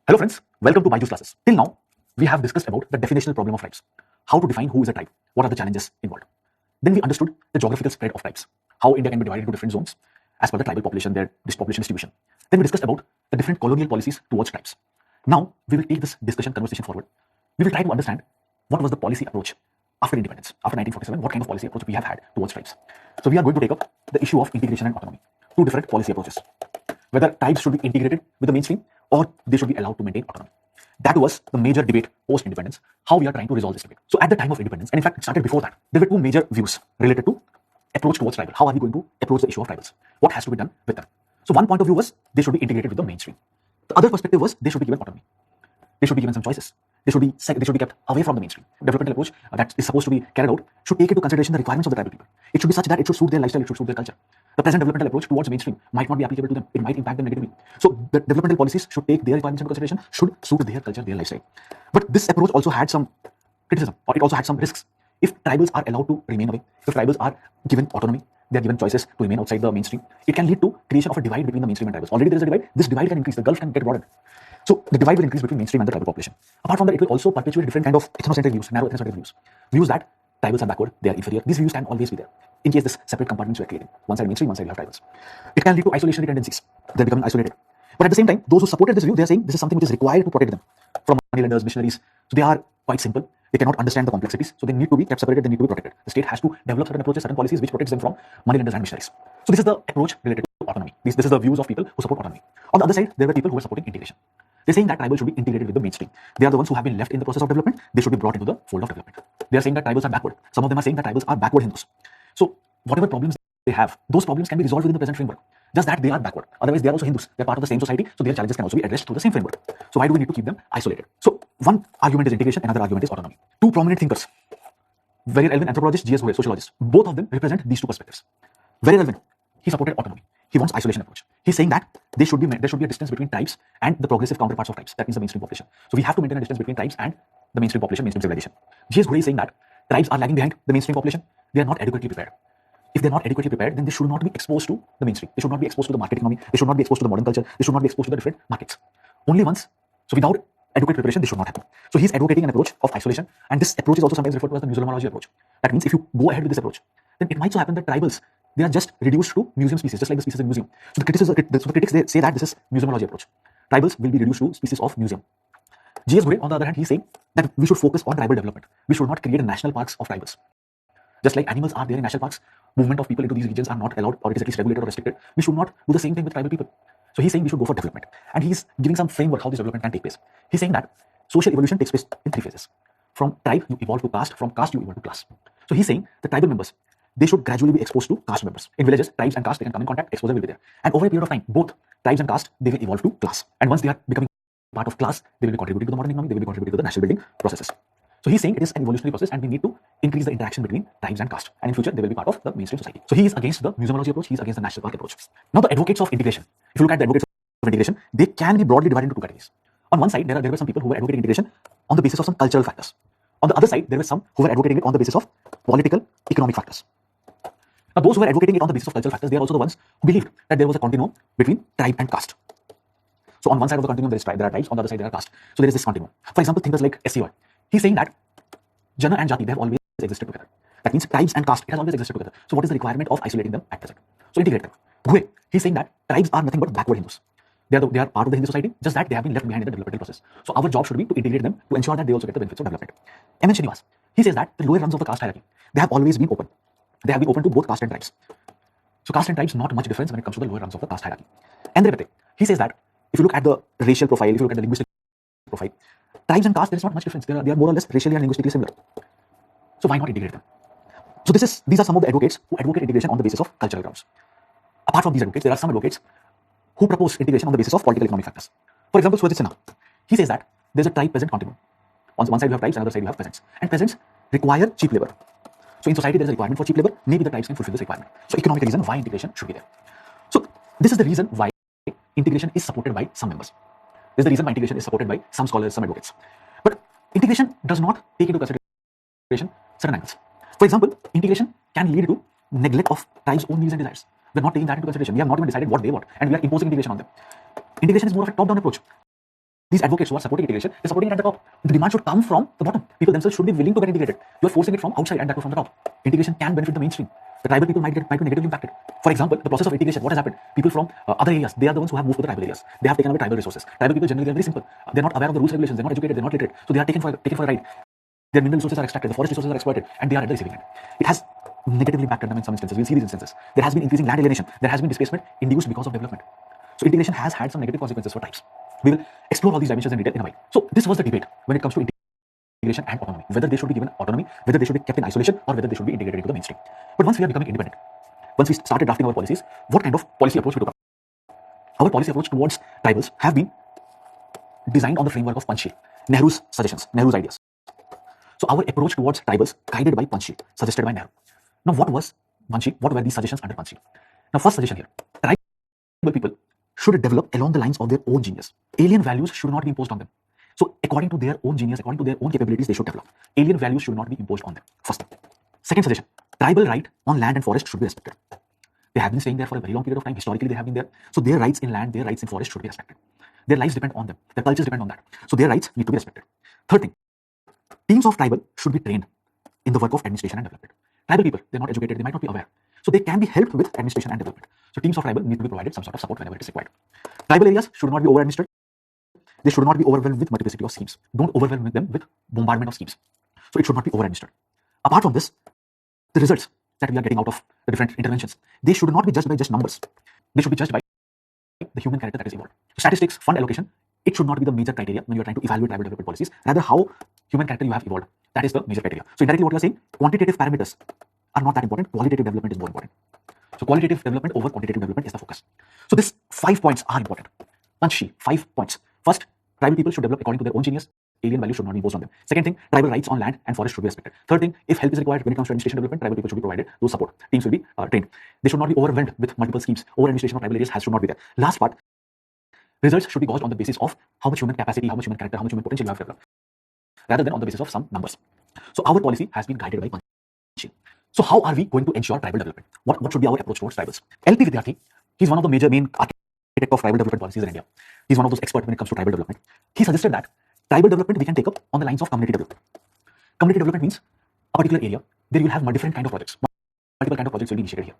Hello friends, welcome to Byju's classes. Till now, we have discussed about the definitional problem of tribes, how to define who is a tribe, what are the challenges involved. Then we understood the geographical spread of tribes, how India can be divided into different zones as per the tribal population, their population distribution. Then we discussed about the different colonial policies towards tribes. Now, we will take this conversation forward. We will try to understand what was the policy approach after independence, after 1947, what kind of policy approach we have had towards tribes. So we are going to take up the issue of integration and autonomy, two different policy approaches. Whether tribes should be integrated with the mainstream or they should be allowed to maintain autonomy. That was the major debate post-independence, how we are trying to resolve this debate. So at the time of independence, and in fact it started before that, there were two major views related to approach towards tribal. How are we going to approach the issue of tribals? What has to be done with them? So one point of view was they should be integrated with the mainstream. The other perspective was they should be given autonomy. They should be given some choices. They should be kept away from the mainstream. Developmental approach that is supposed to be carried out should take into consideration the requirements of the tribal people. It should be such that it should suit their lifestyle, it should suit their culture. The present developmental approach towards mainstream might not be applicable to them. It might impact them negatively. So the developmental policies should take their requirements into consideration, should suit their culture, their lifestyle. But this approach also had some criticism, or it also had some risks. If tribals are allowed to remain away, if tribals are given autonomy, they are given choices to remain outside the mainstream, it can lead to creation of a divide between the mainstream and tribals. Already there is a divide. This divide can increase. The gulf can get broadened. So the divide will increase between mainstream and the tribal population. Apart from that, it will also perpetuate different kind of ethnocentric views, narrow ethnocentric views. Views that tribals are backward, they are inferior. These views can always be there. In case this separate compartments were created. One side mainstream, one side you have tribals. It can lead to isolationary tendencies. They're becoming isolated. But at the same time, those who supported this view, they're saying this is something which is required to protect them from moneylenders, missionaries. So they are quite simple. They cannot understand the complexities. So they need to be kept separated, they need to be protected. The state has to develop certain approaches, certain policies which protects them from moneylenders and missionaries. So this is the approach related to autonomy. This is the views of people who support autonomy. On the other side, there were people who were supporting integration. They're saying that tribals should be integrated with the mainstream. They are the ones who have been left in the process of development. They should be brought into the fold of development. They are saying that tribals are backward. Some of them are saying that tribals are backward Hindus. So whatever problems they have, those problems can be resolved within the present framework. Just that they are backward. Otherwise, they are also Hindus. They're part of the same society, so their challenges can also be addressed through the same framework. So why do we need to keep them isolated? So one argument is integration, another argument is autonomy. Two prominent thinkers, Very Elvin, anthropologist, G.S. Gure, sociologist. Both of them represent these two perspectives. Very Elvin, he supported autonomy. He wants isolation approach. He's saying that there should be a distance between tribes and the progressive counterparts of tribes. That means the mainstream population. So we have to maintain a distance between tribes and the mainstream population, mainstream civilization. G.S. Gure is saying that tribes are lagging behind the mainstream population. They are not adequately prepared. If they're not adequately prepared, then they should not be exposed to the mainstream. They should not be exposed to the market economy. They should not be exposed to the modern culture. They should not be exposed to the different markets. Only once. So without adequate preparation, this should not happen. So he's advocating an approach of isolation, and this approach is also sometimes referred to as the museumology approach. That means if you go ahead with this approach, then it might so happen that tribals, they are just reduced to museum species, just like the species in museum. So the critics they say that this is museumology approach. Tribals will be reduced to species of museum. G.S. Gure, on the other hand, he's saying that we should focus on tribal development. We should not create national parks of tribals. Just like animals are there in national parks, movement of people into these regions are not allowed, or it is at least regulated or restricted. We should not do the same thing with tribal people. So he's saying we should go for development. And he's giving some framework how this development can take place. He's saying that social evolution takes place in three phases. From tribe, you evolve to caste. From caste, you evolve to class. So he's saying the tribal members, they should gradually be exposed to caste members. In villages, tribes and caste, they can come in contact, exposure will be there. And over a period of time, both tribes and caste, they will evolve to class. And once they are becoming part of class, they will be contributing to the modern economy, they will be contributing to the national building processes. So he's saying it is an evolutionary process and we need to increase the interaction between tribes and caste. And in future, they will be part of the mainstream society. So he is against the museumology approach, he is against the national park approach. Now the advocates of integration, if you look at the advocates of integration, they can be broadly divided into two categories. On one side, there were some people who were advocating integration on the basis of some cultural factors. On the other side, there were some who were advocating it on the basis of political, economic factors. Now those who were advocating it on the basis of cultural factors, they are also the ones who believed that there was a continuum between tribe and caste. So on one side of the continuum, there is tribe, there are tribes, on the other side, there are caste. So there is this continuum. For example, thinkers like SCOI, he's saying that Jana and Jati, they have always existed together. That means tribes and caste, it has always existed together. So what is the requirement of isolating them at present? So integrate them. Gure, he's saying that tribes are nothing but backward Hindus. They are part of the Hindu society, just that they have been left behind in the developmental process. So our job should be to integrate them to ensure that they also get the benefits of development. M. N. Srinivas, he says that the lower rungs of the caste hierarchy, they have always been open. They have been open to both caste and tribes. So caste and tribes, not much difference when it comes to the lower rungs of the caste hierarchy. And he says that if you look at the racial profile, if you look at the linguistic profile, tribes and caste, there is not much difference. They are more or less racially and linguistically similar. So why not integrate them? So these are some of the advocates who advocate integration on the basis of cultural grounds. Apart from these advocates, there are some advocates who propose integration on the basis of political economic factors. For example, Surajit Sinha, he says that there's a tribe-peasant continuum. On one side you have tribes, on the other side you have peasants. And peasants require cheap labor. So in society there is a requirement for cheap labor, maybe the tribes can fulfill this requirement. So economic reason why integration should be there. So this is the reason why integration is supported by some members. This is the reason why integration is supported by some scholars, some advocates. But integration does not take into consideration certain angles. For example, integration can lead to neglect of tribes' own needs and desires. We're not taking that into consideration. We have not even decided what they want, and we are imposing integration on them. Integration is more of a top-down approach. these advocates who are supporting integration, they're supporting it at the top. The demand should come from the bottom. People themselves should be willing to get integrated. You're forcing it from outside and that too from the top. Integration can benefit the mainstream. The tribal people might be negatively impacted. For example, the process of integration, what has happened? People from other areas, they are the ones who have moved to the tribal areas. They have taken away tribal resources. Tribal people generally are very simple. They're not aware of the rules, regulations, they're not educated, they're not literate. So they are taken for a ride. Their mineral resources are extracted, the forest resources are exploited, and they are at the receiving end. It has negatively impacted them in some instances. We'll see these instances. There has been increasing land alienation. There has been displacement induced because of development. So integration has had some negative consequences for tribes. We will explore all these dimensions in detail in a while. So this was the debate when it comes to integration and autonomy, whether they should be given autonomy, whether they should be kept in isolation, or whether they should be integrated into the mainstream. But once we are becoming independent, once we started drafting our policies, what kind of policy approach we took up? Our policy approach towards tribals have been designed on the framework of Panchsheel, Nehru's suggestions, Nehru's ideas. So our approach towards tribals guided by Panchsheel, suggested by Nehru. Now what was Panchsheel? What were these suggestions under Panchsheel? Now first suggestion here, tribal people should develop along the lines of their own genius. Alien values should not be imposed on them. So according to their own genius, according to their own capabilities, they should develop. Alien values should not be imposed on them. First. Second suggestion, tribal right on land and forest should be respected. They have been staying there for a very long period of time. Historically, they have been there. So their rights in land, their rights in forest should be respected. Their lives depend on them. Their cultures depend on that. So their rights need to be respected. Third thing, teams of tribal should be trained in the work of administration and development. Tribal people, they're not educated, they might not be aware. So they can be helped with administration and development. So teams of tribal need to be provided some sort of support whenever it is required. Tribal areas should not be over-administered. They should not be overwhelmed with multiplicity of schemes. Don't overwhelm them with bombardment of schemes. So it should not be over-administered. Apart from this, the results that we are getting out of the different interventions, they should not be judged by just numbers. They should be judged by the human character that is evolved. Statistics, fund allocation, it should not be the major criteria when you are trying to evaluate tribal development policies. Rather, how human character you have evolved, that is the major criteria. So indirectly what you are saying, quantitative parameters are not that important. Qualitative development is more important. So qualitative development over quantitative development is the focus. So these 5 points are important. Panchsheel, 5 points. First, tribal people should develop according to their own genius. Alien values should not be imposed on them. Second thing, tribal rights on land and forest should be respected. Third thing, if help is required when it comes to administration development, tribal people should be provided those support. Teams will be trained. They should not be overwhelmed with multiple schemes. Over administration of tribal areas should not be there. Last part, results should be gauged on the basis of how much human capacity, how much human character, how much human potential you have developed, rather than on the basis of some numbers. So our policy has been guided by Panchsheel. So how are we going to ensure tribal development? What should be our approach towards tribals? LP Vidyarthi, he's one of the main architect of tribal development policies in India. He's one of those experts when it comes to tribal development. He suggested that tribal development we can take up on the lines of community development. Community development means a particular area where you will have different kind of projects. Multiple kind of projects will be initiated here.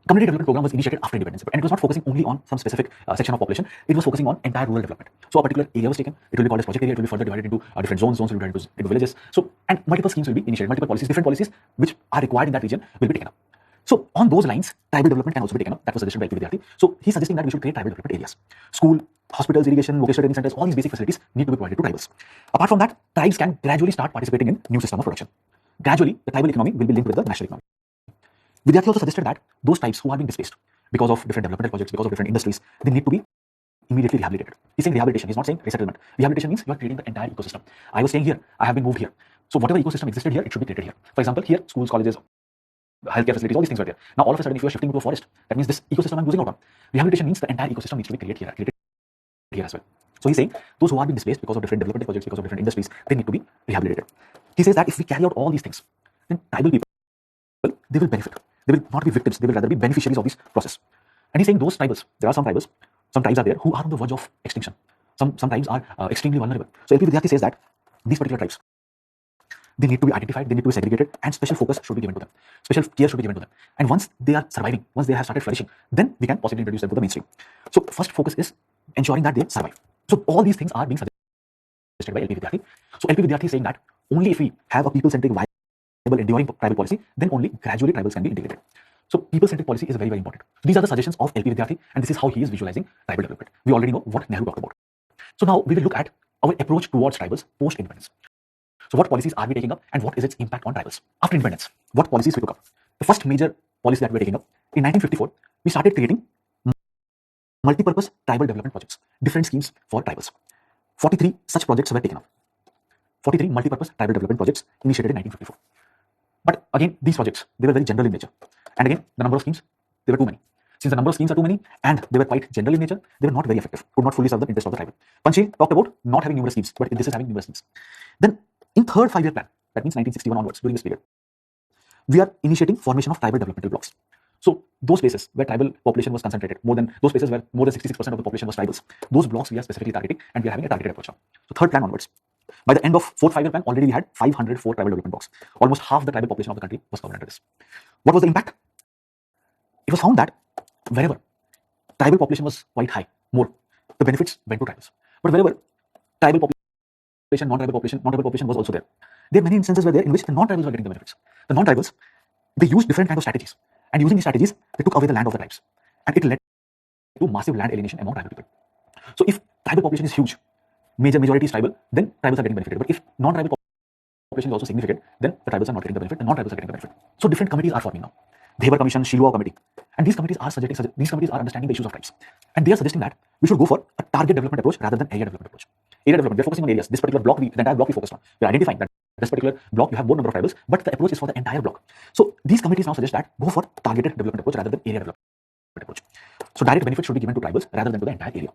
Community development program was initiated after independence, and it was not focusing only on some specific section of population. It was focusing on entire rural development. So a particular area was taken. It will be called as project area. It will be further divided into different zones. Zones will be divided into villages. So, and multiple schemes will be initiated. Multiple policies, different policies which are required in that region will be taken up. So on those lines, tribal development can also be taken up. That was suggested by LP Vidyarthi. So he's suggesting that we should create tribal development areas. School, hospitals, irrigation, vocational training centers, all these basic facilities need to be provided to tribals. Apart from that, tribes can gradually start participating in new system of production. Gradually, the tribal economy will be linked with the national economy. Vidyarthi also suggested that those tribes who are being displaced because of different developmental projects, because of different industries, they need to be immediately rehabilitated. He's saying rehabilitation. He's not saying resettlement. Rehabilitation means you are creating the entire ecosystem. I was staying here. I have been moved here. So whatever ecosystem existed here, it should be created here. For example, here, schools, colleges, healthcare facilities, all these things were there. Now all of a sudden, if you are shifting into a forest, that means this ecosystem I'm losing out on. Rehabilitation means the entire ecosystem needs to be created here as well. So he's saying those who are being displaced because of different developmental projects, because of different industries, they need to be rehabilitated. He says that if we carry out all these things, then tribal people, they will benefit. They will not be victims. They will rather be beneficiaries of this process. And he's saying those tribals, there are some tribes are there who are on the verge of extinction. Some tribes are extremely vulnerable. So LP Vidyarthi says that these particular tribes, they need to be identified, they need to be segregated, and special focus should be given to them. Special care should be given to them. And once they are surviving, once they have started flourishing, then we can possibly introduce them to the mainstream. So first focus is ensuring that they survive. So all these things are being suggested by LP Vidyarthi. So LP Vidyarthi is saying that only if we have a people-centric, viable, enduring tribal policy, then only gradually tribals can be integrated. So people-centric policy is very, very important. These are the suggestions of LP Vidyarthi, and this is how he is visualizing tribal development. We already know what Nehru talked about. So now we will look at our approach towards tribals post-independence. So what policies are we taking up, and what is its impact on tribals? After independence, what policies we took up? The first major policy that we were taking up, in 1954, we started creating multi-purpose tribal development projects, different schemes for tribals. 43 such projects were taken up. 43 multi-purpose tribal development projects initiated in 1954. But again, these projects, they were very general in nature. And again, the number of schemes, they were too many. Since the number of schemes are too many and they were quite general in nature, they were not very effective, could not fully serve the interest of the tribal. Panchsheel talked about not having numerous schemes, but this is having numerous schemes. Then in third 5-year plan, that means 1961 onwards, during this period, we are initiating formation of tribal developmental blocks. So those places where tribal population was concentrated, those places where more than 66% of the population was tribals, those blocks we are specifically targeting, and we are having a targeted approach now. So third plan onwards, by the end of fourth 5-year plan, already we had 504 tribal development blocks. Almost half the tribal population of the country was covered under this. What was the impact? It was found that wherever tribal population was quite high, more, the benefits went to tribals. But wherever tribal population, non-tribal population was also there, there are many instances were there in which the non-tribals were getting the benefits. The non-tribals, they used different kind of strategies, and using these strategies, they took away the land of the tribes, and it led to massive land alienation among tribal people. So if tribal population is huge, majority is tribal, then tribals are getting benefited. But if non-tribal population is also significant, then the tribals are not getting the benefit, the non-tribals are getting the benefit. So different committees are forming now. Devar Commission, Shilwa Committee, and these committees are understanding the issues of tribes, and they are suggesting that we should go for a target development approach rather than area development approach. Area development, we are focusing on areas. This particular block, the entire block we focused on. We are identifying that this particular block you have more number of tribals, but the approach is for the entire block. So these committees now suggest that go for targeted development approach rather than area development approach. So direct benefit should be given to tribals rather than to the entire area.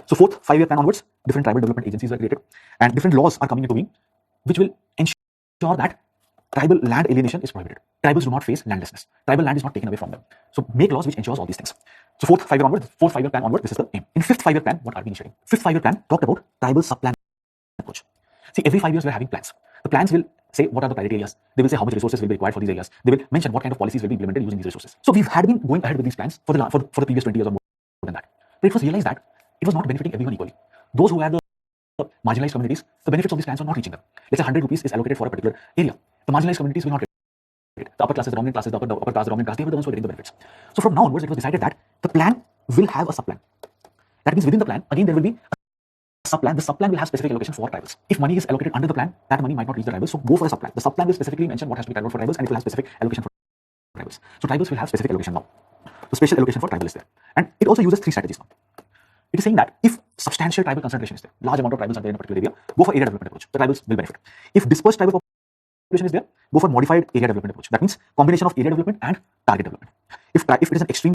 So fourth 5-year plan onwards, different tribal development agencies were created, and different laws are coming into being, which will ensure that tribal land alienation is prohibited. Tribals do not face landlessness. Tribal land is not taken away from them. So make laws which ensures all these things. So fourth 5-year plan onward, this is the aim. In fifth 5-year plan, what are we initiating? Fifth 5-year plan talked about tribal sub-plan approach. See, every 5 years we're having plans. The plans will say what are the priority areas. They will say how much resources will be required for these areas. They will mention what kind of policies will be implemented using these resources. So we've had been going ahead with these plans for the previous 20 years or more than that. But it was realized that it was not benefiting everyone equally. Those who had the marginalized communities, the benefits of these plans are not reaching them. Let's say 100 rupees is allocated for a particular area. The marginalized communities will not get it. The upper classes, the dominant classes, the upper class, the dominant class, they were the ones who were getting the benefits. So from now onwards, it was decided that the plan will have a sub-plan. That means within the plan, again, there will be a sub-plan. The sub-plan will have specific allocation for tribals. If money is allocated under the plan, that money might not reach the tribals. So go for a sub-plan. The sub-plan will specifically mention what has to be carried out for tribals, and it will have specific allocation for tribals. So tribals will have specific allocation now. The special allocation for tribal is there. And it also uses 3 strategies now. It is saying that if substantial tribal concentration is there, large amount of tribals are there in a particular area, go for area development approach. The tribals will benefit. If dispersed tribal population is there, go for modified area development approach. That means combination of area development and target development. If it is an extremely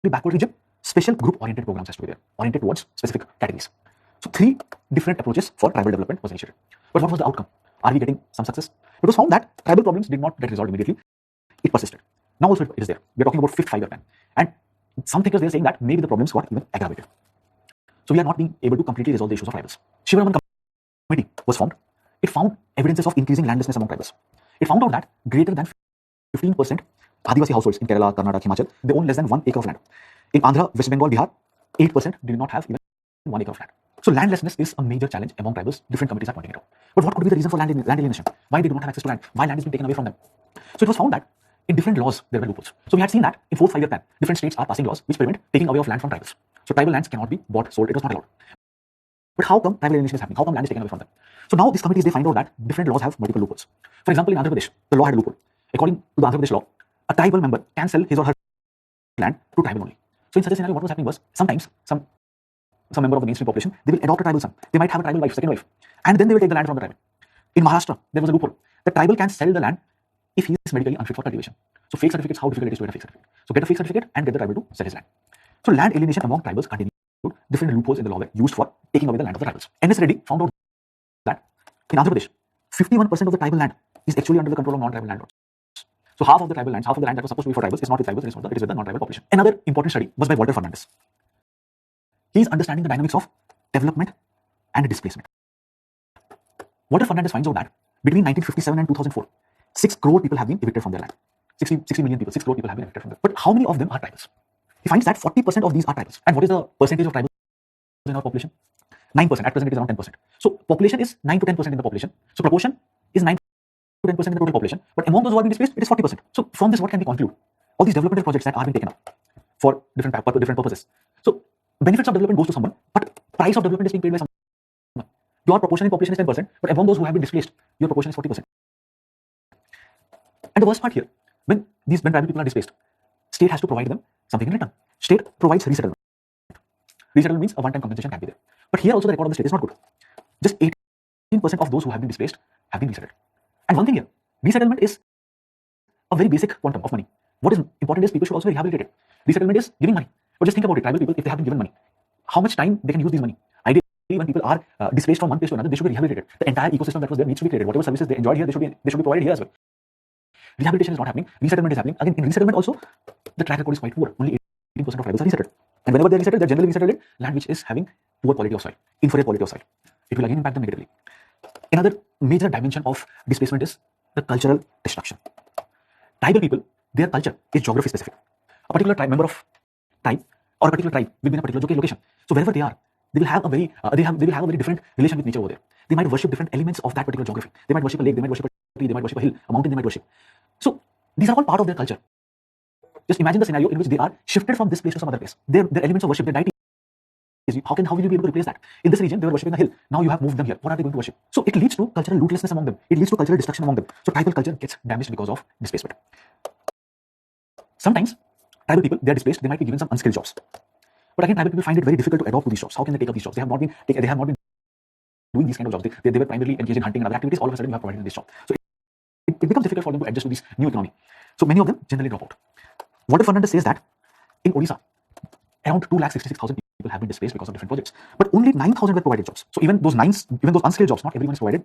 backward region, special group oriented programs has to be there, oriented towards specific categories. So 3 different approaches for tribal development was initiated. But what was the outcome? Are we getting some success? It was found that tribal problems did not get resolved immediately. It persisted. Now also it is there. We are talking about fifth 5-year plan. And some thinkers they are saying that maybe the problems got even aggravated. So we are not being able to completely resolve the issues of tribals. Shivaraman Committee was formed. It found evidences of increasing landlessness among tribals. It found out that greater than 15% Adivasi households in Kerala, Karnataka, Himachal, they own less than 1 acre of land. In Andhra, West Bengal, Bihar, 8% did not have even 1 acre of land. So landlessness is a major challenge among tribals. Different committees are pointing it out. But what could be the reason for land alienation? Why they do not have access to land? Why land is being taken away from them? So it was found that in different laws there were loopholes. So we had seen that in fourth 5-year plan, different states are passing laws which prevent taking away of land from tribals. So tribal lands cannot be bought, sold. It was not allowed. But how come tribal alienation is happening? How come land is taken away from them? So now these committees they find out that different laws have multiple loopholes. For example, in Andhra Pradesh, the law had a loophole. According to the Andhra Pradesh law, a tribal member can sell his or her land to tribal only. So in such a scenario, what was happening was sometimes some member of the mainstream population they will adopt a tribal son. They might have a tribal wife, second wife, and then they will take the land from the tribal. In Maharashtra, there was a loophole. The tribal can sell the land if he is medically unfit for cultivation. So fake certificates, how difficult it is to get a fake certificate. So get a fake certificate and get the tribal to sell his land. So land alienation among tribals continued. Different loopholes in the law were used for taking away the land of the tribals. N.S. Reddy found out that in Andhra Pradesh, 51% of the tribal land is actually under the control of non-tribal landlords. So half of the tribal lands, half of the land that was supposed to be for tribals is not with tribals, it is with the non-tribal population. Another important study was by Walter Fernandez. He is understanding the dynamics of development and displacement. Walter Fernandez finds out that between 1957 and 2004, 6 crore people have been evicted from their land. 60 million people, 6 crore people have been evicted from them. But how many of them are tribals? He finds that 40% of these are tribals. And what is the percentage of tribals in our population? 9%. At present, it is around 10%. So population is 9 to 10% in the population. So proportion is 9 to 10% in the total population. But among those who have been displaced, it is 40%. So from this, what can we conclude? All these developmental projects that are being taken up for different purposes. So benefits of development goes to someone, but price of development is being paid by someone. Your proportion in population is 10%, but among those who have been displaced, your proportion is 40%. And the worst part here, when tribal people are displaced, state has to provide them something in return. State provides resettlement. Resettlement means a one-time compensation can be there. But here also the record of the state is not good. Just 18% of those who have been displaced have been resettled. And one thing here, resettlement is a very basic quantum of money. What is important is people should also be rehabilitated. Resettlement is giving money. But just think about it, tribal people, if they have been given money, how much time they can use this money? Ideally, when people are displaced from one place to another, they should be rehabilitated. The entire ecosystem that was there needs to be created. Whatever services they enjoyed here, they should be provided here as well. Rehabilitation is not happening. Resettlement is happening. Again, in resettlement also, the track record is quite poor. Only 18% of tribals are resettled. And whenever they are resettled, they are generally resettled in land which is having poor quality of soil, inferior quality of soil. It will again impact them negatively. Another major dimension of displacement is the cultural destruction. Tribal people, their culture is geography specific. A particular member of tribe or a particular tribe will be in a particular location. So wherever they are, they will have a very different relation with nature over there. They might worship different elements of that particular geography. They might worship a lake, they might worship a tree, they might worship a hill, a mountain they might worship. So these are all part of their culture. Just imagine the scenario in which they are shifted from this place to some other place. Their elements of worship, their deity. How will you be able to replace that? In this region, they were worshipping a hill. Now you have moved them here. What are they going to worship? So it leads to cultural rootlessness among them. It leads to cultural destruction among them. So tribal culture gets damaged because of displacement. Sometimes tribal people, they are displaced. They might be given some unskilled jobs. But again, tribal people find it very difficult to adopt to these jobs. How can they take up these jobs? They have not been doing these kind of jobs. They were primarily engaged in hunting and other activities. All of a sudden, you have provided this job. So it becomes difficult for them to adjust to this new economy. So many of them generally drop out. Walter Fernandez says that in Odisha, around 266,000 people have been displaced because of different projects. But only 9,000 were provided jobs. So even those unskilled jobs, not everyone is provided.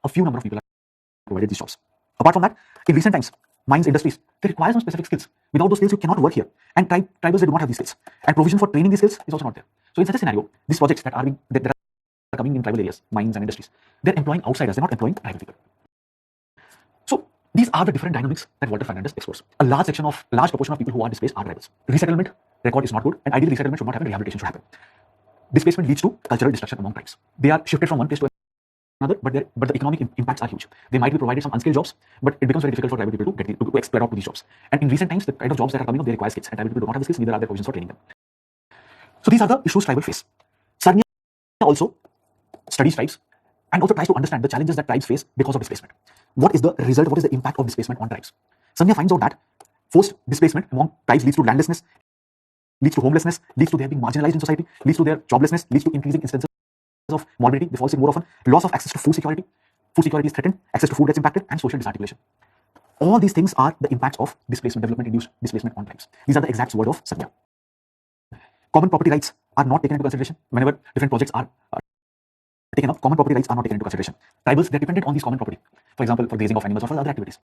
A few number of people are provided these jobs. Apart from that, in recent times, mines, industries, they require some specific skills. Without those skills, you cannot work here. And tribals, they do not have these skills. And provision for training these skills is also not there. So in such a scenario, these projects that are coming in tribal areas, mines and industries, they're employing outsiders. They're not employing tribal people. So these are the different dynamics that Walter Fernandez explores. A large proportion of people who are displaced are tribals. Resettlement record is not good, and ideally resettlement should not happen. Rehabilitation should happen. Displacement leads to cultural destruction among tribes. They are shifted from one place to another, but the economic impacts are huge. They might be provided some unskilled jobs, but it becomes very difficult for tribal people to exploit out to these jobs. And in recent times, the kind of jobs that are coming up, they require skills, and tribal people do not have the skills, neither are there provisions for training them. So these are the issues tribal face. Sarnia also studies tribes and also tries to understand the challenges that tribes face because of displacement. What is the result? What is the impact of displacement on tribes? Sarnia finds out that forced displacement among tribes leads to landlessness, leads to homelessness, leads to their being marginalized in society, leads to their joblessness, leads to increasing instances of morbidity, they fall sick more often, loss of access to food security is threatened, access to food gets impacted, and social disarticulation. All these things are the impacts of displacement, development-induced displacement on tribes. These are the exact words of Sarnia. Common property rights are not taken into consideration whenever different projects are taken up. Common property rights are not taken into consideration. Tribals, they're dependent on these common property, for example, for grazing of animals or for other activities.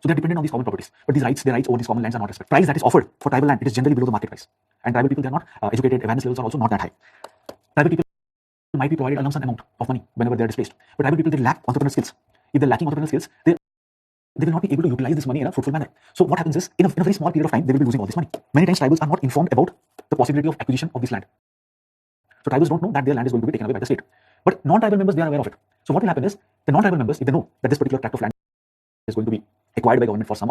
So they're dependent on these common properties, but their rights over these common lands are not respected. Price that is offered for tribal land, it is generally below the market price. And tribal people, they're not educated, awareness levels are also not that high. Tribal people might be provided a lump sum amount of money whenever they are displaced. But tribal people, they lack entrepreneurial skills. If they're lacking entrepreneurial skills, they will not be able to utilize this money in a fruitful manner. So what happens is, in a very small period of time, they will be losing all this money. Many times, tribals are not informed about the possibility of acquisition of this land. So tribals don't know that their land is going to be taken away by the state. But non-tribal members, they are aware of it. So what will happen is, the non-tribal members, if they know that this particular tract of land is going to be acquired by government for some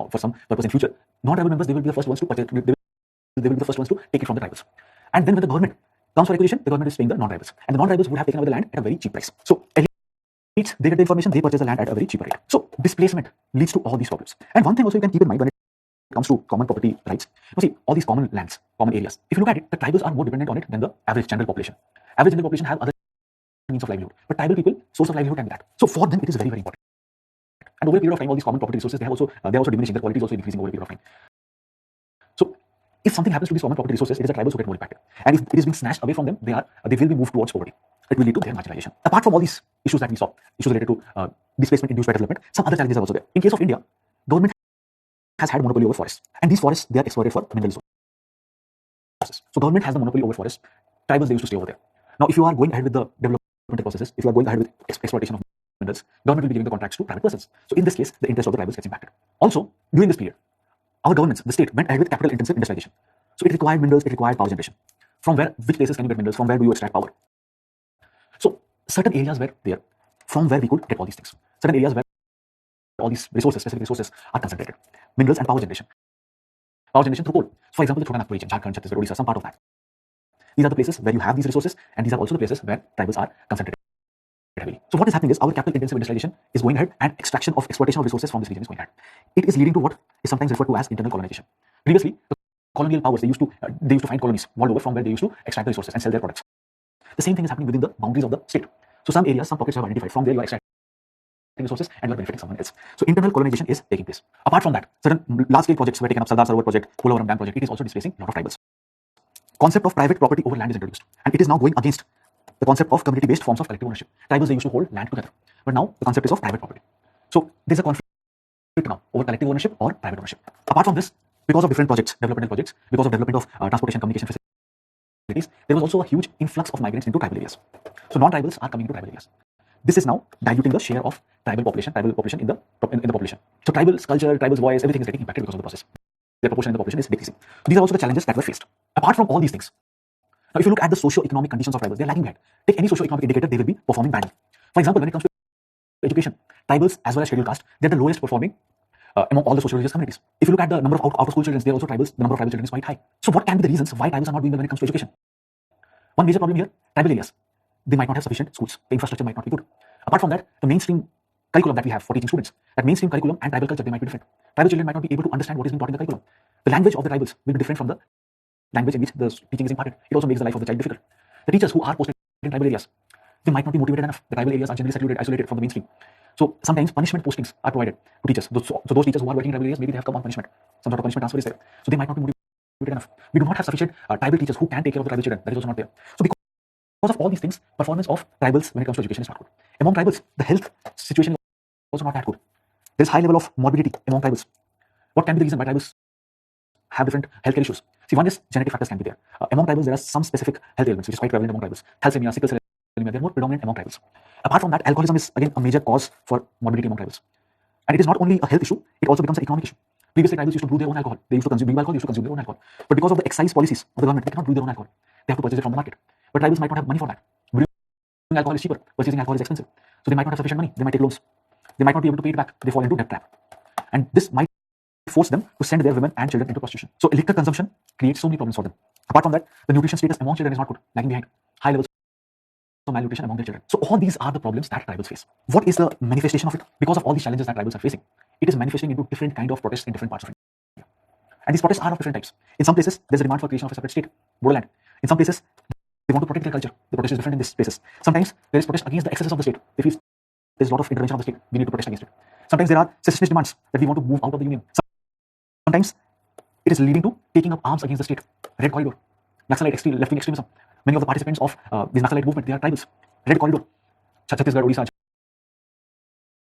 purpose in future, non-tribal members, they will be the first ones to purchase. They will be the first ones to take it from the tribals. And then when the government comes for acquisition, the government is paying the non-tribals, and the non-tribals would have taken away the land at a very cheap price. So elites, they get the information, they purchase the land at a very cheaper rate. So displacement leads to all these problems. And one thing also you can keep in mind when it comes to common property rights, you see all these common lands, common areas. If you look at it, the tribals are more dependent on it than the average general population. Average general population have other means of livelihood, but tribal people, source of livelihood can be that. So for them, it is very, very important. And over a period of time, all these common property resources, they are also diminishing. Their quality is also increasing over a period of time. So if something happens to these common property resources, it is the tribals who get more impacted. And if it is being snatched away from them, they will be moved towards poverty. It will lead to their marginalization. Apart from all these issues that we saw, issues related to displacement induced by development, some other challenges are also there. In case of India, government has had monopoly over forests, and these forests, they are exploited for mineral resources. So government has the monopoly over forests. Tribals, they used to stay over there. Now, if you are going ahead with the development processes, if you are going ahead with exploitation of minerals, government will be giving the contracts to private persons. So in this case, the interest of the tribals gets impacted. Also, during this period, our governments, the state, went ahead with capital-intensive industrialization. So it required minerals, it required power generation. From which places can you get minerals? From where do you extract power? So certain areas were there from where we could get all these things. Certain areas where all these resources, specific resources, are concentrated. Minerals and power generation. Power generation through coal. So for example, the Chotanagpur region, Jharkhand, Chhattisgarh, Odisha, some part of that. These are the places where you have these resources, and these are also the places where tribals are concentrated heavily. So what is happening is, our capital-intensive industrialization is going ahead, and exploitation of resources from this region is going ahead. It is leading to what is sometimes referred to as internal colonization. Previously, the colonial powers, they used to find colonies world over from where they used to extract the resources and sell their products. The same thing is happening within the boundaries of the state. So some areas, some pockets are identified from where you are extracting resources and you are benefiting someone else. So internal colonization is taking place. Apart from that, certain large-scale projects were taken up. Sardar Sarovar project, Polavaram Dam project, it is also displacing a lot of tribals. Concept of private property over land is introduced, and it is now going against the concept of community-based forms of collective ownership. Tribals, they used to hold land together, but now the concept is of private property. So there's a conflict now over collective ownership or private ownership. Apart from this, because of different projects, developmental projects, because of development of transportation communication facilities, there was also a huge influx of migrants into tribal areas. So non-tribals are coming into tribal areas. This is now diluting the share of tribal population in the population. So tribals culture, tribals voice, everything is getting impacted because of the process. Their proportion in the population is decreasing. So these are also the challenges that were faced. Apart from all these things, now if you look at the socio-economic conditions of tribals, they are lagging behind. Take any socio-economic indicator, they will be performing badly. For example, when it comes to education, tribals as well as scheduled caste, they are the lowest performing among all the social religious communities. If you look at the number of out-of-school children, they are also tribals. The number of tribal children is quite high. So what can be the reasons why tribals are not doing well when it comes to education? One major problem here, tribal areas. They might not have sufficient schools. The infrastructure might not be good. Apart from that, the mainstream curriculum that we have for teaching students, that mainstream curriculum and tribal culture, they might be different. Tribal children might not be able to understand what is being taught in the curriculum. The language of the tribals will be different from the language in which the teaching is imparted. It also makes the life of the child difficult. The teachers who are posted in tribal areas, they might not be motivated enough. The tribal areas are generally secluded, isolated from the mainstream. So sometimes punishment postings are provided to teachers. So those teachers who are working in tribal areas, maybe they have come on punishment. Some sort of punishment transfer is there. So they might not be motivated enough. We do not have sufficient tribal teachers who can take care of the tribal children. That is also not there. So because of all these things, performance of tribals when it comes to education is not good. Among tribals, the health situation is also not that good. There is high level of morbidity among tribals. What can be the reason why tribals have different healthcare issues? See, one is genetic factors can be there. Among tribals, there are some specific health ailments which is quite prevalent among tribals. Thalassemia, sickle cell anemia, they are more predominant among tribals. Apart from that, alcoholism is again a major cause for morbidity among tribals. And it is not only a health issue, it also becomes an economic issue. Previously, tribals used to brew their own alcohol. They used to consume alcohol, they used to consume their own alcohol. But because of the excise policies of the government, they cannot brew their own alcohol. They have to purchase it from the market. But tribals might not have money for that. Brewing alcohol is cheaper, purchasing alcohol is expensive. So they might not have sufficient money. They might take loans. They might not be able to pay it back. They fall into debt trap. And this might force them to send their women and children into prostitution. So liquor consumption creates so many problems for them. Apart from that, the nutrition status among children is not good, lagging behind. High levels of malnutrition among their children. So all these are the problems that tribals face. What is the manifestation of it? Because of all these challenges that tribals are facing, it is manifesting into different kind of protests in different parts of India. And these protests are of different types. In some places, there's a demand for creation of a separate state, Bodoland. In some places, they want to protect their culture. The protest is different in these places. Sometimes there is protest against the excesses of the state. They feel there's a lot of intervention of the state. We need to protest against it. Sometimes there are secessionist demands that we want to move out of the union. Sometimes it is leading to taking up arms against the state. Red corridor, Naxalite left-wing extremism. Many of the participants of this Naxalite movement, they are tribals. Red corridor, Chhattisgarh, Odisha,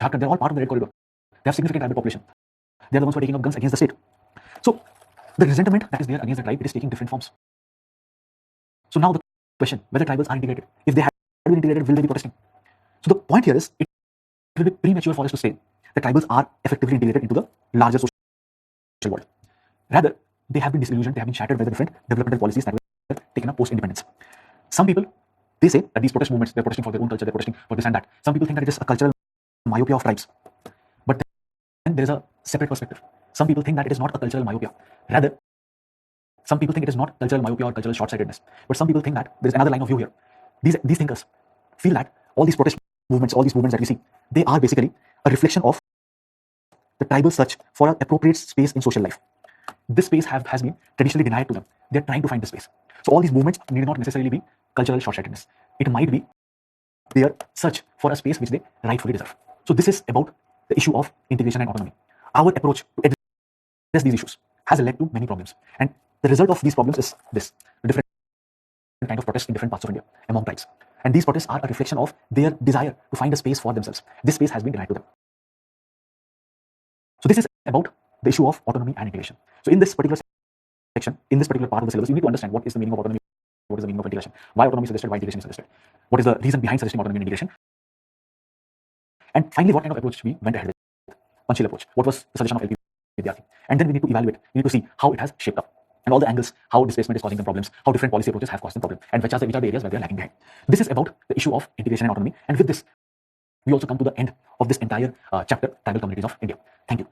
Jharkhand, they're all part of the red corridor. They have significant tribal population. They are the ones who are taking up guns against the state. So the resentment that is there against the tribe, it is taking different forms. So now the question, whether tribals are integrated. If they have been integrated, will they be protesting? So the point here is, it will be premature for us to say that tribals are effectively integrated into the larger social world. Rather, they have been disillusioned, they have been shattered by the different developmental policies that were taken up post-independence. Some people, they say that these protest movements, they're protesting for their own culture, they're protesting for this and that. Some people think that it is a cultural myopia of tribes. But then there is a separate perspective. Some people think that it is not a cultural myopia. Rather, some people think it is not cultural myopia or cultural short-sightedness. But some people think that there is another line of view here. These thinkers feel that all these protest movements, all these movements that we see, they are basically a reflection of the tribal search for an appropriate space in social life. This space has been traditionally denied to them. They're trying to find this space. So all these movements need not necessarily be cultural short-sightedness. It might be their search for a space which they rightfully deserve. So this is about the issue of integration and autonomy. Our approach to address these issues has led to many problems. And the result of these problems is this: different kind of protests in different parts of India among tribes. And these protests are a reflection of their desire to find a space for themselves. This space has been denied to them. So this is about the issue of autonomy and integration. So in this particular section, in this particular part of the syllabus, you need to understand what is the meaning of autonomy, what is the meaning of integration, why autonomy is suggested, why integration is suggested, what is the reason behind suggesting autonomy and integration, and finally what kind of approach we went ahead with. Panchil approach. What was the suggestion of LP Vidyarthi? And then we need to evaluate, we need to see how it has shaped up, and all the angles, how displacement is causing them problems, how different policy approaches have caused them problems, and which are the areas where they are lagging behind. This is about the issue of integration and autonomy. And with this, we also come to the end of this entire chapter, Tribal Communities of India. Thank you.